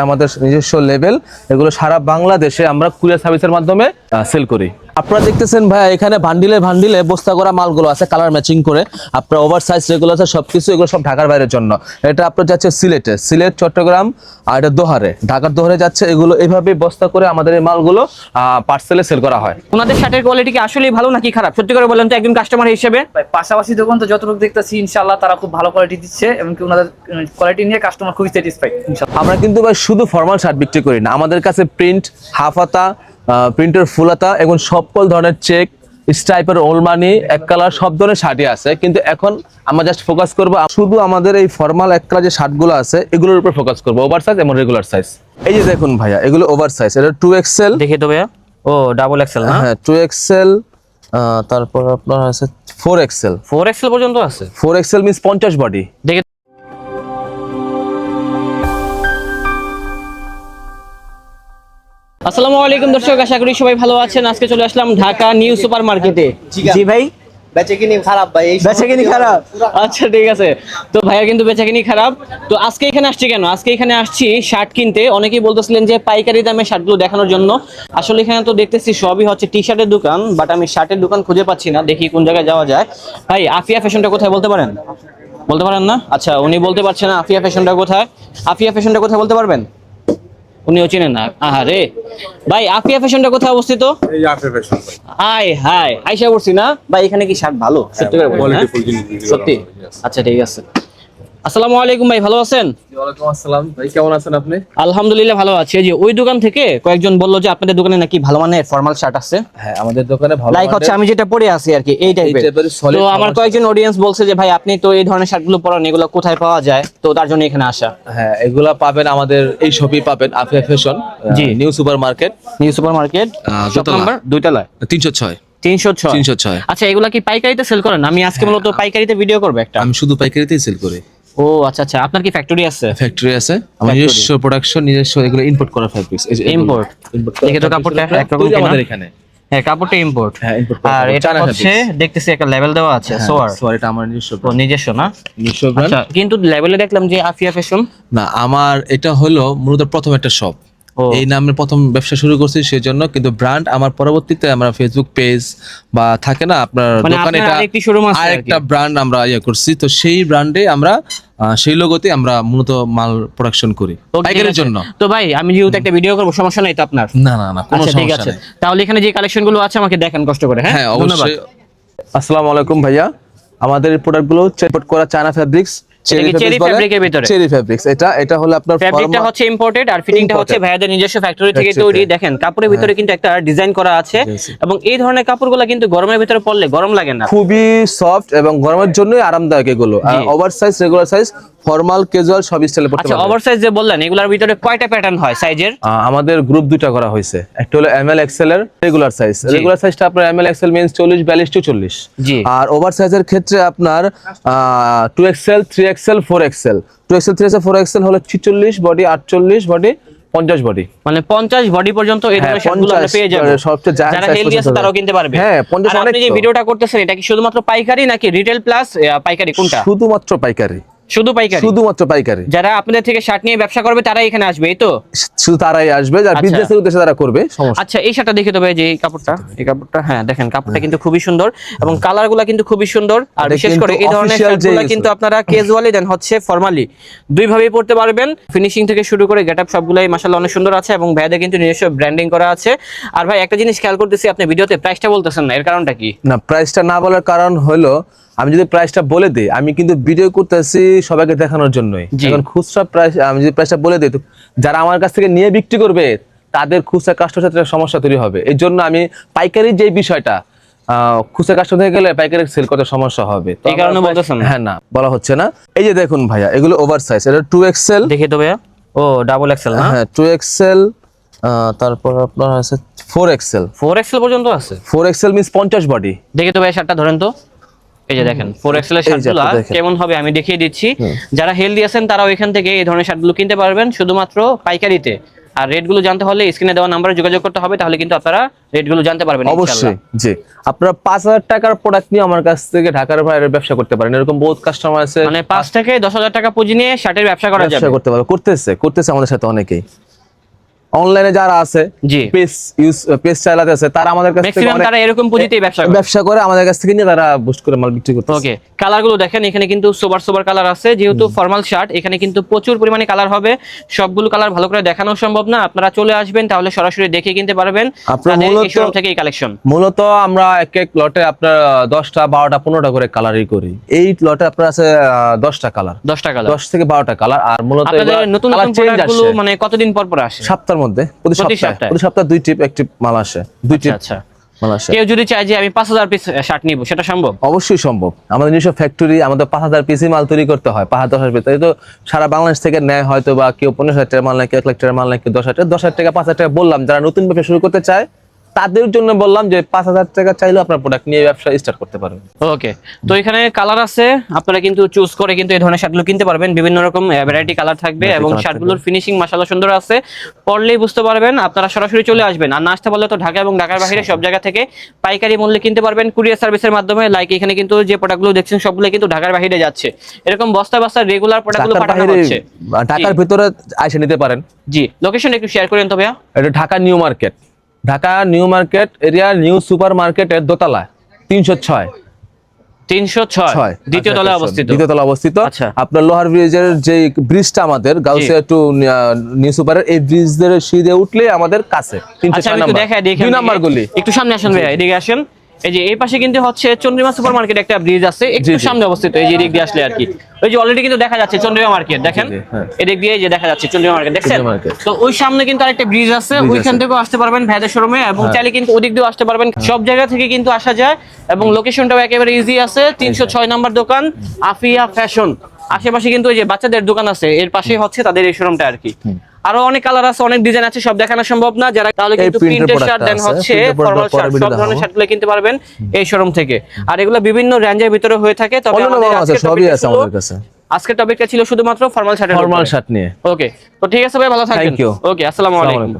আমাদের নিজস্ব লেভেল, এগুলো সারা বাংলাদেশে আমরা কুরিয়ার সার্ভিসের মাধ্যমে সেল করি। আপনারা দেখতেছেন ভাই এখানে ভান্ডিলে ভান্ডিলে বস্তা করা মালগুলো আছে কালার ম্যাচিং করে। আপনার ওভার সাইজ রেগুলার আছে সবকিছু, এগুলো সব ঢাকার বাইরের জন্য। এটা আপনার যাচ্ছে সিলেটে, সিলেট, চট্টগ্রাম, আর এটা দোহারে, ঢাকার দোহারে যাচ্ছে। এগুলো এইভাবে বস্তা করে আমাদের এই মালগুলো পার্সেলে সেল করা হয়। ওনাদের শার্টের কোয়ালিটি কি আসলেই ভালো নাকি খারাপ, সত্যি করে বলেন তো একজন কাস্টমার হিসেবে। পাশাপাশি দোকান তো যতটুকু দেখতেছি ইনশাআল্লাহ তারা খুব ভালো কোয়ালিটি দিচ্ছে এবং ওনাদের কোয়ালিটি নিয়ে কাস্টমার খুবই স্যাটিসফাইড ইনশাআল্লাহ। আমরা কিন্তু ভাই শুধু ফর্মাল শার্ট বিক্রি করি না, আমাদের কাছে প্রিন্ট, হাফ হাতা, প্রিন্টের ফুল হাতা এবং সকল ধরনের চেক, স্ট্রাইপের, ওলমানি, এক কালার সব ধরনের শার্টই আছে। কিন্তু এখন আমরা জাস্ট ফোকাস করব শুধু আমাদের এই ফর্মাল এক কালার যে শার্টগুলো আছে এগুলোর উপর ফোকাস করব, ওভার সাইজ এবং রেগুলার সাইজ। এই যে দেখুন ভাইয়া, এগুলো ওভার সাইজ, এটা 2XL দেখে তো ভাইয়া, ও ডাবল এক্সেল না? হ্যাঁ 2XL, তারপর আপনার আছে 4XL। 4XL পর্যন্ত আছে। 4XL means 50 body. দেখে আসসালামু আলাইকুম দর্শক, আশা করি সবাই ভালো আছেন। আজকে চলে আসলাম ঢাকা নিউ সুপার মার্কেটে। জি ভাই, বেচাকিনি খারাপ ভাই, এই বেচাকিনি খারাপ? আচ্ছা ঠিক আছে, তো ভাইয়া কিন্তু বেচাকিনি খারাপ। তো আজকে এখানে আসছি কেন? আজকে এখানে আসছি শার্ট কিনতে। অনেকেই বলতেছিলেন যে পাইকারি দামে শার্টগুলো দেখানোর জন্য। আসলে এখানে তো দেখতেছি সবই হচ্ছে টি শার্টের দোকান, বাট আমি শার্টের দোকান খুঁজে পাচ্ছি না। দেখি কোন জায়গায় যাওয়া যায়। ভাই আফিয়া ফ্যাশনটা কোথায় বলতে পারেন? বলতে পারেন না? আচ্ছা, উনি বলতে পারছেন না আফিয়া ফ্যাশনটা কোথায়। আফিয়া ফ্যাশনটা কোথায় বলতে পারবেন? উনিও চিনেন না। আহারে ভাই, আফিয়া ফ্যাশনটা কোথায় অবস্থিত? এই আফিয়া ফ্যাশন ভাই। হাই হাই, আইসা পড়ছি না ভাই। এখানে কি শার্ট ভালো সত্যি করে বলেন? কোয়ালিটি ফুল জিনিস বিক্রি করা সত্যি? হয়। আচ্ছা ঠিক আছে। আসসালামু আলাইকুম ভাই, ভালো আছেন? ওয়ালাইকুম আসসালাম ভাই, কেমন আছেন আপনি? আলহামদুলিল্লাহ ভালো আছি। এই যে ওই দোকান থেকে কয়েকজন বললো যে আপনাদের দোকানে নাকি ভালো মানের ফর্মাল শার্ট আছে। হ্যাঁ আমাদের দোকানে ভালো লাইক হচ্ছে আমি যেটা পরে আছি আর কি, এই টাইপের। solid তো আমার formal কয়েকজন অডিয়েন্স বলছে যে ভাই আপনি তো এই ধরনের শার্টগুলো পরান, এগুলো কোথায় পাওয়া যায়? তো তার জন্য এখানে আসা। হ্যাঁ এগুলা পাবেন আমাদের এই শপে পাবেন, আফিয়া ফ্যাশন, জি। New super market, new super market, shop দোতলা। নাম্বার 2 তলায় 306। 306। আচ্ছা, এগুলা কি পাইকারিতে সেল করেন? আমি আজকে মূলত পাইকারিতে ভিডিও করব একটা। আমি শুধু পাইকারিতেই সেল করি। ও আচ্ছা আচ্ছা, আপনার কি ফ্যাক্টরি আছে? ফ্যাক্টরি আছে, আমার Factory। নিজস্ব প্রোডাকশন, নিজস্ব এগুলো ইম্পোর্ট করা ফ্যাব্রিক্স। ইম্পোর্ট। দেখে তো কাপড়টা একরকম কিনা? আমাদের এখানে হ্যাঁ কাপড়টা ইম্পোর্ট। হ্যাঁ ইম্পোর্ট আর এটা হচ্ছে দেখতেছি একটা লেভেল দেওয়া আছে, সোয়ার। সোয়ার এটা আমার নিজস্ব তো নিজস্ব না? নিজস্ব brand। আচ্ছা, কিন্তু লেভেলে দেখলাম যে আফিয়া ফ্যাশন। না আমার এটা হলো মূলত প্রথম একটা শপ, ও। এই নামে প্রথম ব্যবসা শুরু করছি সেজন্য। কিন্তু ব্র্যান্ড আমার পরবর্তীতে আমরা ফেসবুক পেজ বা থাকে না আপনার মানে দোকানে, আপনার এটা আরেকটি শোরুম আছে আর কি। আরেকটা ব্র্যান্ড আমরা করছি। তো সেই ব্র্যান্ডে আমরা সেই লোগোতে আমরা মূলত মাল প্রোডাকশন করি তো ঠিক পাইকারির আছে। জন্য। তো ভাই আমি যেহেতু একটা ভিডিও করবো, সমস্যা নাই তো আপনার? না না না, কোনো আচ্ছা ঠিক সমস্যা আছে, নেই। তাহলে এখানে যে কালেকশন গুলো আছে আমাকে দেখেন কষ্ট করে। হ্যাঁ হ্যাঁ ধন্যবাদ। অবশ্যই। আসসালামু আলাইকুম ভাইয়া, আমাদের প্রোডাক্টগুলো চেপট করা চায়না ফ্যাব্রিক্স, cherry fabric এর ভিতরে? Cherry fabrics. এটা হলো আপনার ফ্যাব্রিকটা হচ্ছে ইম্পোর্টেড আর ফিটিংটা হচ্ছে Imported। ভাইয়াদের নিজস্ব ফ্যাক্টরি থেকে Factory তৈরি। থেকে। দেখেন কাপড়ের ভিতরে কিন্তু একটা ডিজাইন করা আছে, এবং এই ধরনের কাপড়গুলো কিন্তু গরমের ভিতরে পরলে গরম লাগে না। খুবই সফট এবং গরমের জন্যই আরামদায়ক এগুলো। জি। Over size, regular size, formal, casual সব স্টাইলে পড়তে আচ্ছা, পারবেন। ওভারসাইজ যে বললেন এগুলোর ভিতরে কয়টা প্যাটার্ন হয় সাইজের? আমাদের গ্রুপ দুইটা করা হয়েছে, একটা হলো এমএল এক্সেল এর রেগুলার সাইজ। রেগুলার সাইজটা আপনার এমএল এক্সেল মিন্স 40, 42, 44। জি। আর ওভার সাইজের ক্ষেত্রে আপনার 2XL, 3XL, 4XL। 2XL, 3XL, 4XL হলো 46 বডি, 48 বডি, 50 বডি। মানে 50 বডি পর্যন্ত এই ধরনের হ্যাঁ, শার্টগুলো আমরা 50 পেয়ে যাবো। সবচেয়ে giant যারা size হেলদি আছে পর্যন্ত তারাও কিনতে পারবে। হ্যাঁ, 50 আর অনেক আপনি যে তো। ভিডিওটা করতেছেন এটা কি শুধুমাত্র পাইকারি নাকি রিটেল প্লাস পাইকারি কোনটা? শুধুমাত্র পাইকারি, শুধু পাইকারি। শুধুমাত্র পাইকারি। যারা আপনাদের থেকে শার্ট নিয়ে ব্যবসা করবে তারা এখানে আসবে, এই তো? শুধু তারাই আসবে যারা আচ্ছা। বিজনেসের উদ্দেশ্যে তারা করবে, সমস্যা। আচ্ছা, এই শার্টটা দেখে তবে যে এই কাপড়টা, হ্যাঁ দেখেন কাপড়টা কিন্তু খুবই সুন্দর এবং কালারগুলো কিন্তু খুবই সুন্দর। আর এটা বিশেষ কিন্তু করে এই ধরনের official শার্টগুলো যে কিন্তু আপনারা ক্যাজুয়ালি দেন হচ্ছে ফর্মালি, দুই ভাবেই পড়তে পারবেন। ফিনিশিং থেকে শুরু করে গেটআপ সবগুলাই মাশাআল্লাহ অনেক সুন্দর আছে এবং ভাইদের কিন্তু নিজস্ব ব্র্যান্ডিং করা আছে। আর ভাই একটা জিনিস খেয়াল করতেছি, আপনি ভিডিওতে প্রাইসটা বলতেছেন না, এর কারণটা কি? না প্রাইসটা না বলার কারণ হলো আমি যদি প্রাইসটা বলে দিই, আমি কিন্তু ভিডিও করতেছি সবাইকে দেখানোর জন্যই। জি। এখন খুচরা প্রাইস আমি যদি প্রাইসটা বলে দিই, তো যারা আমার কাছ থেকে নিয়ে বিক্রি করবে তাদের খুচরা কাস্টমার সাথে সমস্যা তৈরি হবে। এই জন্য আমি পাইকারি যে বিষয়টা, খুচরা কাস্টমার থেকে গেলে পাইকারি সেল করতে সমস্যা হবে, তো এই কারণে আমরা বলতেছেন না? হ্যাঁ না বলা হচ্ছে না। এই যে দেখুন ভাইয়া, এগুলো ওভার সাইজ, এটা 2XL। দেখে তো ভাইয়া, ও ডাবল এক্সেল না? হ্যাঁ 2XL, তারপর আপনার আছে 4XL। 4XL পর্যন্ত আছে। 4XL means 50 body. দেখে তো ভাই শার্টটা ধরেন তো। এই যে দেখেন 4XL এর এই যে শার্টগুলো আপনি দেখেন। কেমন হবে আমি দেখিয়ে দিচ্ছি। যারা হেলদি আছেন তারাও এখান থেকে এই ধরনের শার্টগুলো কিনতে পারবেন শুধুমাত্র পাইকারিতে। আর রেটগুলো জানতে হলে স্ক্রিনে দেওয়া নম্বরে যোগাযোগ করতে হবে, তাহলে কিন্তু আপনারা রেটগুলো জানতে পারবেন অবশ্যই। জি, আপনারা 5,000 টাকার প্রোডাক্ট নিয়ে আমার কাছ থেকে ঢাকার বাইরে ব্যবসা করতে পারেন। এরকম বহুত কাস্টমার আছে, মানে 5 থেকে 10,000 টাকা পুঁজি নিয়ে শার্টের ব্যবসা করা ব্যবসা যাবে। করতে পারবে, করতেছে আমাদের সাথে অনেকেই। অনলাইনে যারা আছে, জি, পেজ চালাতে আছে, তারা আমাদের কাছ থেকে ম্যাক্সিমাম তারা এরকম পুঁজিতেই ব্যবসা করে আমাদের কাছ থেকে নিয়ে তারা বুস্ট করে মাল বিক্রি করতেছে। ওকে, কালারগুলো দেখেন, এখানে কিন্তু সোবার কালার আছে, যেহেতু ফর্মাল শার্ট এখানে কিন্তু প্রচুর পরিমাণে কালার হবে। সবগুলো কালার ভালো করে দেখানো সম্ভব না, আপনারা চলে আসবেন তাহলে সরাসরি দেখে কিনতে পারবেন। আপনারা তাদের এই শোরুম থেকে এই কালেকশন মূলত আমরা এক লটে আপনার 10টা 12টা 15টা করে কালারই করি। এই লটে আপনার আছে 10টা কালার, 10টা কালার, 10 থেকে 12টা কালার। আর মূলত আপনাদের এবার নতুন কালার নতুন চেঞ্জ প্রোডাক্টগুলো আসে মানে কতদিন পর আসে? সপ্তাহের মধ্যে, প্রতি সপ্তাহে 2 টিপ এক টিপ মাল আসে, 2 টিপ আচ্ছা, মাল আসে। কেউ যদি চায় যে আমি 5,000 পিস শার্ট নিব, সেটা সম্ভব? অবশ্যই সম্ভব। আমাদের নিজস্ব ফ্যাক্টরি, আমাদের 5,000 পিসি মাল তৈরি করতে হয়, 5,000 পিস। তাই তো সারা বাংলাদেশ থেকে নেয়, হয়তো বা কেউ 15,000 টাকার মাল নেয়, কেউ 1 লাখ টাকার মাল নেয়, কেউ 10,000 টাকা 5,000 টাকা। বললাম যারা নতুন ব্যবসা শুরু করতে চায় তাদের জন্য বললাম যে 5,000 টাকা চাইলেও আপনার প্রোডাক্ট নিয়ে ব্যবসা স্টার্ট করতে পারেন। ওকে, তো এখানে কালার আছে, আপনারা কিন্তু চুজ করে কিন্তু এই ধরনের শার্টগুলো কিনতে পারবেন। বিভিন্ন রকম ভ্যারাইটি কালার থাকবে এবং শার্টগুলোর ফিনিশিং মাশাআল্লাহ সুন্দর আছে, পরলেই বুঝতে পারবেন। আপনারা সরাসরি চলে আসবেন। আর না আসতে পারলে তো ঢাকা এবং ঢাকার বাইরে সব জায়গা থেকে পাইকারি মূল্যে কিনতে পারবেন কুরিয়ার সার্ভিসের মাধ্যমে। লাইক এখানে কিন্তু যে প্রোডাক্টগুলো দেখছেন সবগুলো কিন্তু ঢাকার বাইরে যাচ্ছে, এরকম বস্তা বস্তা রেগুলার প্রোডাক্টগুলো পাঠানো হচ্ছে। ঢাকার ভিতরে আইসা নিতে পারেন। জি, লোকেশন একটু শেয়ার করেন তো ভাইয়া। এটা Dhaka new market, Dhaka new market area, new super মার্কেটের দোতলায় 306 দ্বিতীয় তলায় অবস্থিত। দ্বিতীয় তলায় অবস্থিত। আচ্ছা, আপনার লোহার ব্রিজের যে ব্রিজটা আমাদের গাউসিয়া টু নিউ সুপারের, এই ব্রিজের সিঁড়ে উঠলে আমাদের কাছে 306 নাম্বার, 2 নাম্বার গলি। একটু সামনে আসেন ভাইয়া, এদিকে আসেন। এই যে এই পাশে কিন্তু হচ্ছে চন্দ্রিমা সুপার মার্কেট একটা ব্রিজ আছে, একটু সামনে অবস্থিত। এই যে এদিক দিয়ে আসলে আর কি, ওই যে অলরেডি কিন্তু দেখা যাচ্ছে চন্দ্রিমা মার্কেট, দেখেন এদিক দিয়ে যে দেখা যাচ্ছে চন্দ্রিমা মার্কেট, দেখছেন? তো ওই সামনে কিন্তু আরেকটা ব্রিজ আছে, ওইখান থেকেও আসতে পারবেন ভাইদের শোরুমে, এবং চাইলে কিন্তু ওদিক দিয়েও আসতে পারবেন। সব জায়গা থেকে কিন্তু আসা যায় এবং লোকেশনটাও একেবারে ইজি আছে। 306 নাম্বার দোকান, আফিয়া ফ্যাশন। আশেপাশে কিন্তু ওই যে বাচ্চাদের দোকান আছে, এর পাশেই হচ্ছে তাদের এই শোরুমটা আর কি। আরো অনেক কালার আছে, অনেক ডিজাইন আছে, সব দেখানো সম্ভব না। যারা তাহলে কিন্তু প্রিন্টেড শার্ট দেন হচ্ছে ফরমাল শার্ট, সব ধরনের শার্টগুলো কিনতে পারবেন এই শোরুম থেকে। আর এগুলো বিভিন্ন রেঞ্জের ভিতরে হয়ে থাকে। তবে আজকের টপিকটা ছিল শুধুমাত্র ফরমাল শার্ট নিয়ে। ওকে, তো ঠিক আছে ভাই, ভালো থাকবেন। ওকে, আসসালামু আলাইকুম।